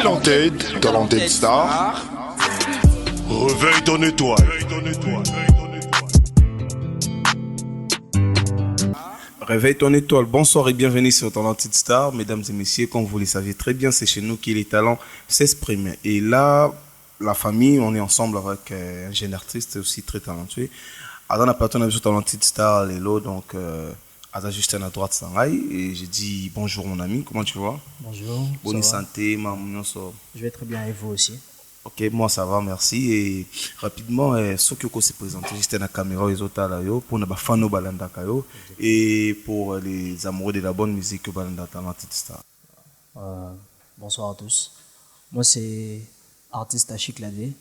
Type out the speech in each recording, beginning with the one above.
Talented Star. Réveille ton étoile. Réveille ton étoile. Bonsoir et bienvenue sur Talented Star. Mesdames et messieurs, comme vous le savez très bien, c'est chez nous que les talents s'expriment. Et là, la famille, on est ensemble avec un jeune artiste aussi très talentueux. Adam appartient sur Talented Star, Lélo, donc Adam Justin à droite Sangai. Et j'ai dit bonjour mon ami, comment tu vas? Bonjour. Bonne santé, maman. Je vais très bien et vous aussi? Ok, moi ça va, merci. Et rapidement, ce que s'est présenté, juste la caméra, les autres là, pour les fans de Balanda Kayo et pour les amoureux de la bonne musique Balanda Talented Star. Bonsoir à tous. Moi c'est artiste Achik Ladé.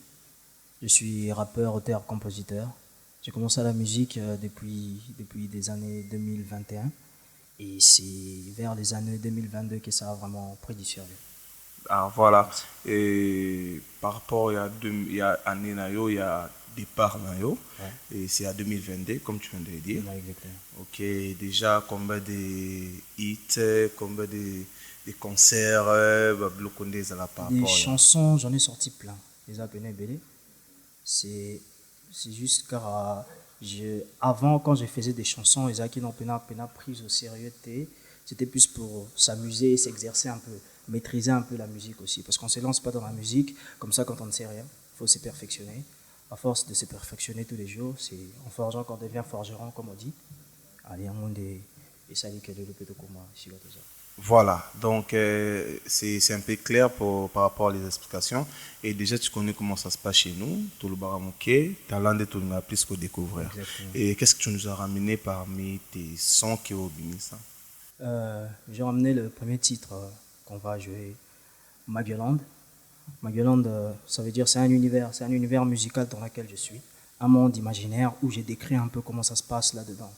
Je suis rappeur, auteur, compositeur. J'ai commencé la musique depuis des années 2021 et c'est vers les années 2022 que ça a vraiment pris du sérieux. Ah, voilà. Et par rapport il y a année il y a départ nayo, et c'est à 2022 comme tu viens de le dire. Ouais, exactement. Ok, déjà combien de hits, combien de concerts, des chansons, j'en ai sorti plein. Les appelés belé. C'est juste car avant quand je faisais des chansons, les qui n'ont pas pris au sérieux, c'était plus pour s'amuser, s'exercer un peu, maîtriser un peu la musique aussi, parce qu'on ne se lance pas dans la musique comme ça quand on ne sait rien. Il faut se perfectionner. À force de se perfectionner tous les jours, c'est en forgeant qu'on devient forgeron, comme on dit. Allez, un monde et ça dit que le peu de comment ici tout ça. Voilà, donc c'est un peu clair par rapport aux explications. Et déjà, tu connais comment ça se passe chez nous, tout le baramouké, talent de tout le monde plus qu'au découvrir. Exactement. Et qu'est-ce que tu nous as ramené parmi tes sons qui ont béni ça? J'ai ramené le premier titre qu'on va jouer, Magelland. Magelland, ça veut dire c'est un univers musical dans lequel je suis, un monde imaginaire où j'ai décrit un peu comment ça se passe là-dedans.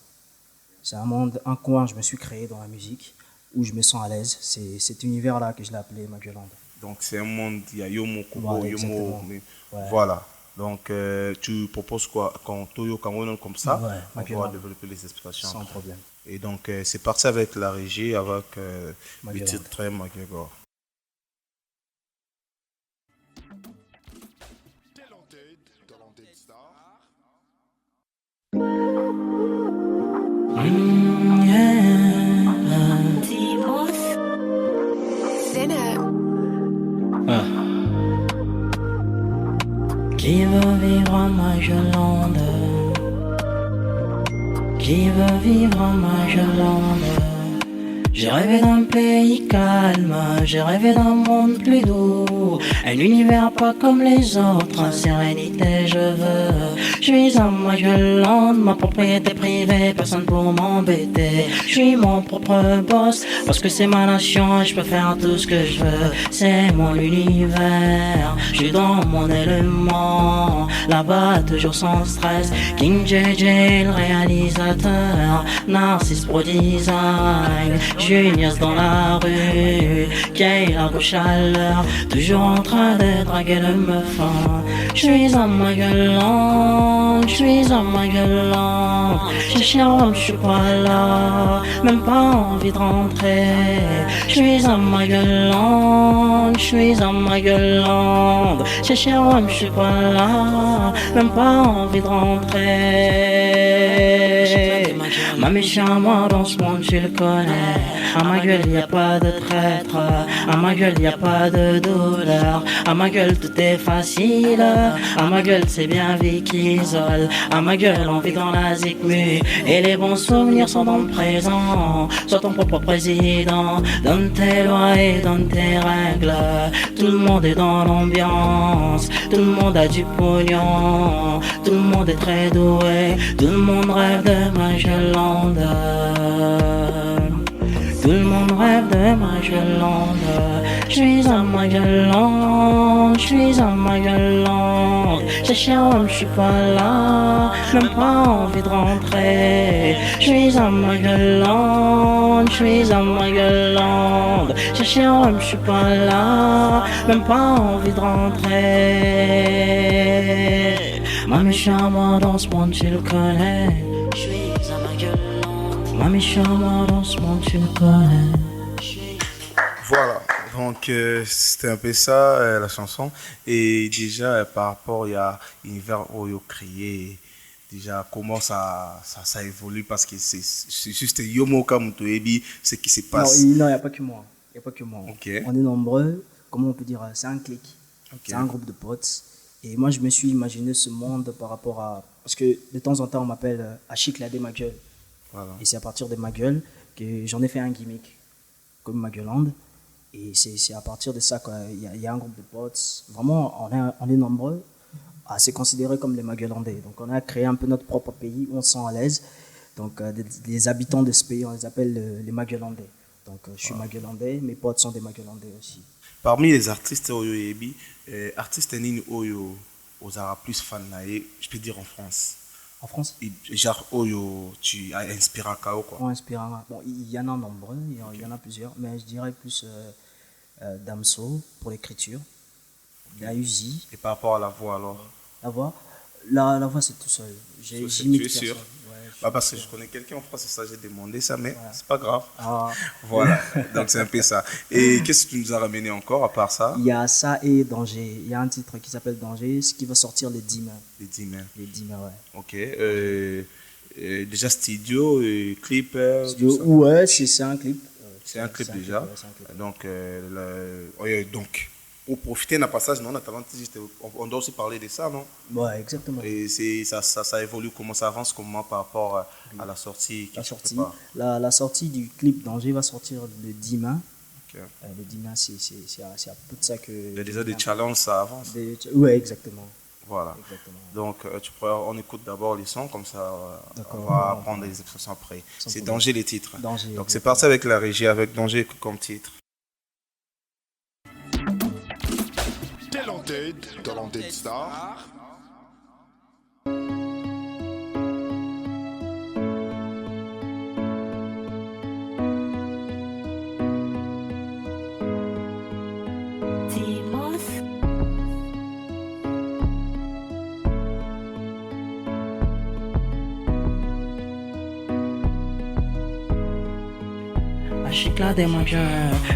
C'est un monde, un coin que je me suis créé dans la musique où je me sens à l'aise. C'est cet univers-là que je l'ai appelé Magelland. Donc c'est un monde, il y a Yomo Kubo, Voilà, Yomo. Ouais. Voilà. Donc tu proposes quoi quand Toyo Kamonon comme ça, Ouais, on Magelland. va développer les explications. Sans problème. Et donc c'est parti avec la régie, avec le Magelland. titre très McGregor. Talented Star. Qui veut vivre en Magelland? Qui veut vivre en Magelland? J'ai rêvé d'un pays calme, j'ai rêvé d'un monde plus doux, un univers pas comme les autres, sérénité je veux. Je suis un Magelland, ma propriété privée, personne pour m'embêter. Je suis mon propre boss, parce que c'est ma nation et je peux faire tout ce que je veux. C'est mon univers, je suis dans mon élément, là-bas toujours sans stress. King JJ, le réalisateur, Narcisse Pro Design, Junius dans la rue, Kay la gauche à l'heure, toujours en train de draguer le meuf. Je suis un Magellan, je suis un Magellan. Je cherche, je suis pas là, même pas envie de rentrer. Je suis un Magellan, je suis un Magellan. Je cherche, je suis pas là, même pas envie de rentrer. Ma méchante, moi dans ce monde, tu le connais. À ma gueule, y a pas de traître. À ma gueule, y a pas de douleur. À ma gueule, tout est facile. À ma gueule, c'est bien vie qui isole. À ma gueule, on vit dans la zikmu. Et les bons souvenirs sont dans le présent. Sois ton propre président. Donne tes lois et donne tes règles. Tout le monde est dans l'ambiance. Tout le monde a du pognon. Tout le monde est très doué. Tout le monde rêve de Magelland. Tout le monde rêve de Magelland. Je suis un Magellan, je suis un Magellan. Je cherche, je suis pas là, même pas envie de rentrer. Je suis un Magellan, je suis un Magellan. Je cherche, je suis pas là, même pas envie de rentrer. Ma méchante, moi dans ce monde, tu le connais. Je suis un Magellan. Ma méchante, moi dans ce monde, tu le connais. Voilà, Donc, c'était un peu ça, la chanson. Et déjà, par rapport à l'univers où il crié, déjà, comment ça évolue, parce que c'est juste Yomo Kamutoebi, ce qui se passe. Non, il n'y a pas que moi. Il n'y a pas que moi. Okay. On est nombreux, comment on peut dire, c'est un clic. Okay. C'est un groupe de potes. Et moi, je me suis imaginé ce monde par rapport à... Parce que de temps en temps, on m'appelle Achik Ladé ma gueule. Voilà. Et c'est à partir de ma gueule que j'en ai fait un gimmick, comme ma gueulande. Et c'est à partir de ça qu'il y a un groupe de potes. Vraiment, on est nombreux à se considérer comme les Maguelandais. Donc, on a créé un peu notre propre pays où on se sent à l'aise. Donc, les habitants de ce pays, on les appelle les Maguelandais. Donc, je suis Maguelandais, mes potes sont des Maguelandais aussi. Parmi les artistes Oyo Ebi, artiste Nini Oyo, Ozara plus fan naé, je peux dire en France. En France? Genre Oyo, tu as inspiré Kao quoi? Bon, il y en a nombreux, il y en a plusieurs, mais je dirais plus Damso pour l'écriture, Uzi. Et par rapport à la voix alors? La voix c'est tout seul. Tu es sûr? Parce que je connais quelqu'un en France, c'est ça, j'ai demandé ça, mais c'est pas grave. Voilà, donc c'est un peu ça. Et qu'est-ce que tu nous as ramené encore à part ça? Il y a ça et Danger. Il y a un titre qui s'appelle Danger, ce qui va sortir les 10 mai. Les 10 mai. Les 10 mai, ouais. Ok. Déjà studio, clip studio, ouais, c'est un clip. C'est un clip déjà. Donc, pour profiter d'un passage, non, on doit aussi parler de ça, non? Ouais, exactement. Et ça évolue, comment ça avance, comment par rapport à la sortie? La sortie du clip Danger va sortir le 10 mai. Okay. Le 10 mai, c'est à peu de ça que... Il y a déjà des challenges, ça avance. Ouais, exactement. Voilà. Exactement. Donc, on écoute d'abord les sons, comme ça, on va apprendre les expressions après. C'est Danger les titres. Danger, donc, c'est parti avec la régie, avec Danger comme titre. Talented Star. Chic là des manqueurs.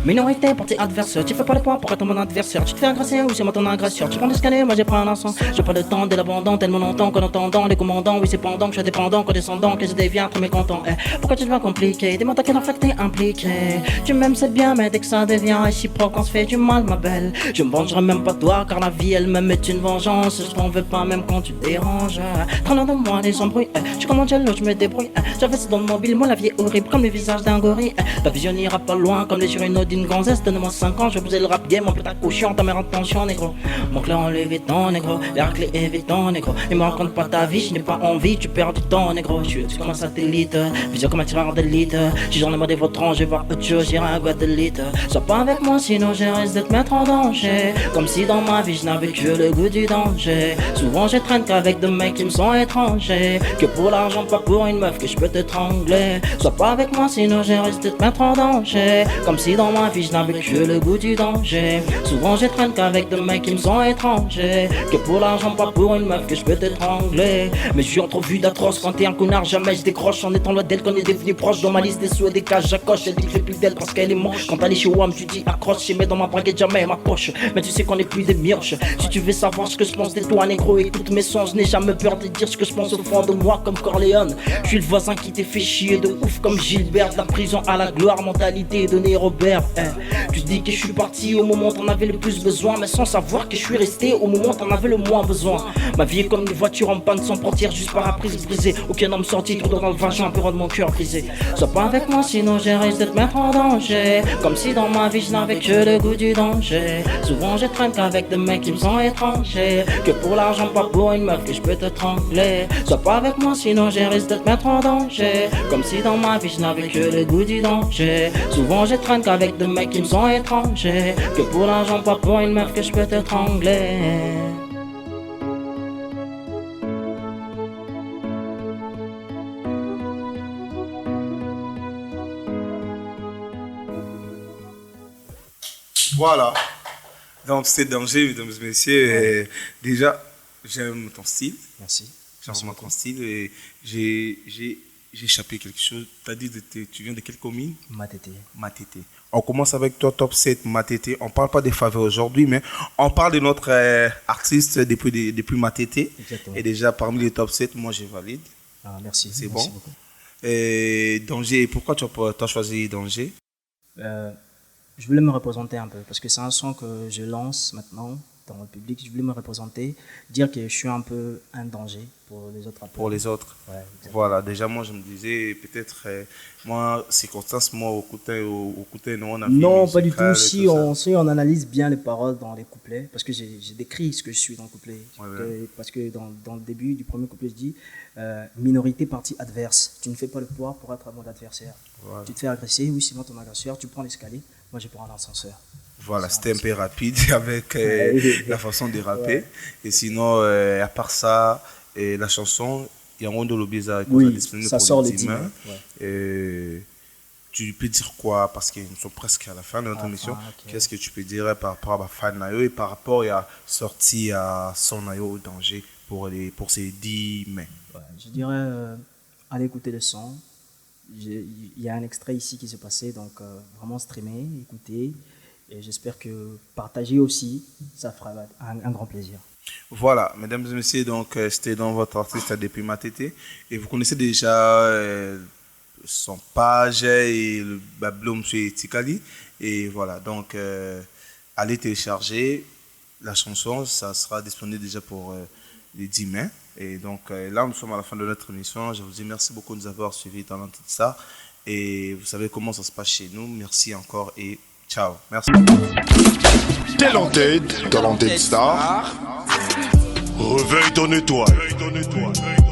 Minorité, parti adversaire. Tu fais pas de quoi pour être mon adversaire. Tu te fais agresser ou c'est moi ton agresseur. Tu prends des scanners, moi j'ai pris un encens. J'ai pas de temps de l'abandon, tellement longtemps qu'en entendant les commandants. Oui, c'est pendant que je suis dépendant, condescendant, que je deviens trop mécontent. Pourquoi tu deviens compliqué? Dis-moi t'as quel en fait t'es impliqué. Tu m'aimes c'est bien, mais dès que ça devient réciproque, on se fait du mal, ma belle. Je me vengerai même pas toi, car la vie elle-même est une vengeance. Je t'en veux pas même quand tu déranges. Très loin de moi, les embrouilles. Je suis comme Angelo, je me débrouille. J'avais dans le mobile, moi la vie est horrible, comme le visage d'un gorille. La vision n'ira pas loin, comme les urinots d'une gonzesse. Donne-moi 5 ans, je vais bouser le rap game, mon putain de cochon, ta mère en tension, négro. Mon clan en lévitant, négro. Les raclés évitant, négro. Ne me raconte pas ta vie, je n'ai pas envie, tu perds du temps, négro. Je suis comme un satellite, vision comme un tireur d'élite. Si j'en ai marre des vautrons, je vais voir autre chose, j'irai à Guadeloupe. Sois pas avec moi, sinon je risque de te mettre en danger. Comme si dans ma vie je n'avais que le goût du danger. Souvent je traîne qu'avec des mecs qui me sont étrangers. Que pour l'argent, pas pour une meuf que je peux t'étrangler. Sois pas avec moi, sinon je risque de te mettre en danger. Comme si dans ma vie je n'avais que le goût du danger. Souvent je traîne qu'avec des mecs qui me sont étrangers. Que pour l'argent, pas pour une meuf que je peux t'étrangler. Mais je suis entrevu d'atroces quand t'es un connard, jamais je décroche. En étant loin d'elle qu'on est devenu proche. Dans ma liste des sous et des caches, j'accroche. Elle dit que j'ai plus d'elle parce qu'elle est moche. Quand t'allais chez WAM, tu dis accroche. Je mets dans ma braguette jamais ma poche. Mais tu sais qu'on est plus des mioches. Si tu veux savoir ce que je pense de toi, négro, écoute mes sons. Je n'ai jamais peur de dire ce que je pense au fond de moi comme Corleone. Je suis le voisin qui t'est fait chier de ouf comme Gilbert. De la prison à la gloire, mentalité de Né Robert. Tu dis que je suis parti au moment où t'en avais le plus besoin, mais sans savoir que je suis resté au moment où t'en avais le moins besoin. Ma vie est comme une voiture en panne sans portière, juste paraprise brisé. Aucun homme sorti, trop dans le vagin, peu de mon cœur brisé. Sois pas avec moi, sinon je risque de te mettre en danger. Comme si dans ma vie je n'avais que le goût du danger. Souvent je traîne qu'avec des mecs qui me sont étrangers. Que pour l'argent, pas pour une meuf que je peux te trangler. Sois pas avec moi, sinon je risque de te mettre en danger. Comme si dans ma vie je n'avais que le goût du danger. Souvent je traîne qu'avec des mecs qui me sont étrangers. Que pour l'argent, pas pour une meuf que je peux t'étrangler. Voilà. Donc c'est Danger, mesdames et messieurs. Et déjà, j'aime ton style. Merci. J'aime vraiment ton style. Et j'ai j'ai échappé quelque chose. Tu as dit tu viens de quelle commune? Matete. Matete. On commence avec toi, top 7 Matete. On ne parle pas des faveurs aujourd'hui, mais on parle de notre artiste depuis Matete. Exactement. Et déjà, parmi les top 7, moi, je valide. Ah, merci. C'est Merci bon. beaucoup. Et Danger, pourquoi tu as choisi Danger? Je voulais me représenter un peu parce que c'est un son que je lance maintenant dans le public. Je voulais me représenter, dire que je suis un peu un danger pour les autres rappeurs. Pour les autres. Ouais, exactement. Voilà, déjà, moi, je me disais, peut-être, moi, circonstance, moi, au côté, non, on a fait Non, pas du tout. musical et Si tout ça. on analyse bien les paroles dans les couplets, parce que j'ai décrit ce que je suis dans le couplet. Ouais. Parce que dans le début du premier couplet, je dis minorité, partie adverse. Tu ne fais pas le poids pour être mon adversaire. Voilà. Tu te fais agresser, oui, c'est moi ton agresseur. Tu prends l'escalier, moi je prends l'ascenseur. Voilà, c'était un peu rapide avec la façon de rapper. Ouais. Et sinon, à part ça, la chanson, il y a un Rondo Lobiza qui est Oui, disponible ça pour sort les le 10 mains. 10 mai, ouais. Tu peux dire quoi? Parce que nous sommes presque à la fin de notre émission. Ok. Qu'est-ce que tu peux dire par rapport à ma fan Nayo et par rapport à sortie à son Nayo au danger pour ces 10 mai? Ouais, je dirais, allez écouter le son. Il y a un extrait ici qui s'est passé, donc vraiment streamer, écouter. Et j'espère que partager aussi, ça fera un grand plaisir. Voilà, mesdames et messieurs, donc c'était dans votre artiste depuis Matete. Et vous connaissez déjà son page et le Babloum sur Tikali. Et voilà, donc allez télécharger la chanson, ça sera disponible déjà pour les 10 mai. Et donc là, nous sommes à la fin de notre émission. Je vous dis merci beaucoup de nous avoir suivis dans l'Antitstar. Et vous savez comment ça se passe chez nous. Merci encore et ciao. Merci. Talented Star. Réveille ton étoile.